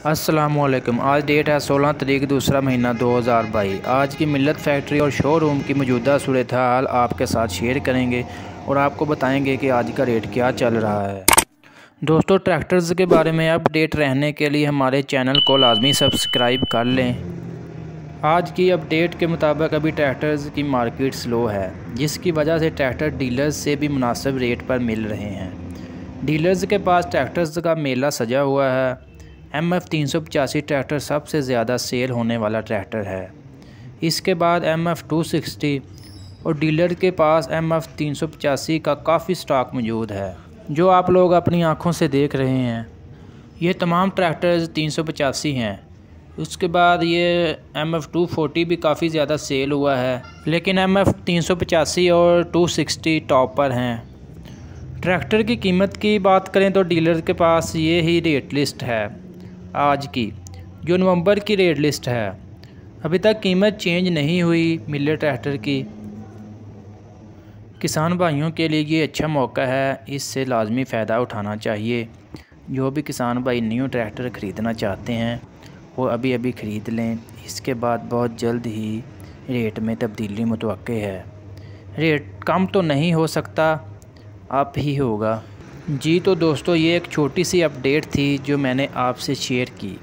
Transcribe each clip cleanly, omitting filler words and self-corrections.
अस्सलामुअलैकुम। आज डेट है 16 तारीख दूसरा महीना 2022। आज की मिल्लत फैक्ट्री और शोरूम की मौजूदा सूरत हाल आपके साथ शेयर करेंगे और आपको बताएंगे कि आज का रेट क्या चल रहा है। दोस्तों, ट्रैक्टर्स के बारे में अपडेट रहने के लिए हमारे चैनल को लाजमी सब्सक्राइब कर लें। आज की अपडेट के मुताबिक अभी ट्रैक्टर्स की मार्केट स्लो है, जिसकी वजह से ट्रैक्टर डीलर्स से भी मुनासिब रेट पर मिल रहे हैं। डीलर्स के पास ट्रैक्टर्स का मेला सजा हुआ है। MF 385 ट्रैक्टर सबसे ज़्यादा सेल होने वाला ट्रैक्टर है। इसके बाद MF 260 और डीलर के पास MF 385 का काफ़ी स्टॉक मौजूद है, जो आप लोग अपनी आँखों से देख रहे हैं। ये तमाम ट्रैक्टर्स 385 हैं। उसके बाद ये MF 240 भी काफ़ी ज़्यादा सेल हुआ है, लेकिन MF 385 और 260 टॉप पर हैं। ट्रैक्टर की कीमत की बात करें तो डीलर के पास ये ही रेट लिस्ट है आज की, जो नवंबर की रेट लिस्ट है। अभी तक कीमत चेंज नहीं हुई मिले ट्रैक्टर की। किसान भाइयों के लिए ये अच्छा मौका है, इससे लाजमी फ़ायदा उठाना चाहिए। जो भी किसान भाई न्यू ट्रैक्टर ख़रीदना चाहते हैं वो अभी अभी ख़रीद लें। इसके बाद बहुत जल्द ही रेट में तब्दीली मुतवक्के है। रेट कम तो नहीं हो सकता, आप ही होगा। जी तो दोस्तों, ये एक छोटी सी अपडेट थी जो मैंने आपसे शेयर की।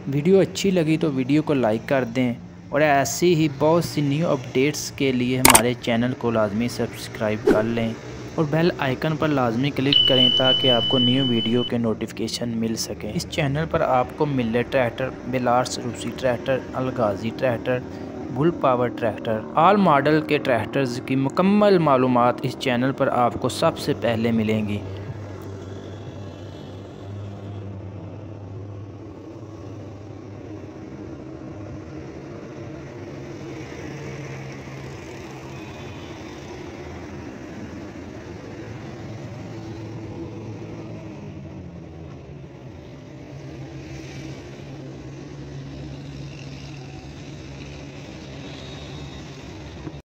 वीडियो अच्छी लगी तो वीडियो को लाइक कर दें और ऐसी ही बहुत सी न्यू अपडेट्स के लिए हमारे चैनल को लाजमी सब्सक्राइब कर लें और बेल आइकन पर लाजमी क्लिक करें ताकि आपको न्यू वीडियो के नोटिफिकेशन मिल सकें। इस चैनल पर आपको मिल्लेट ट्रैक्टर, बेलार्स रूसी tractor, Alghazi tractor, bull power tractor, all model के ट्रैक्टर्स की मुकम्मल मालूमात इस चैनल पर आपको सबसे पहले मिलेंगी।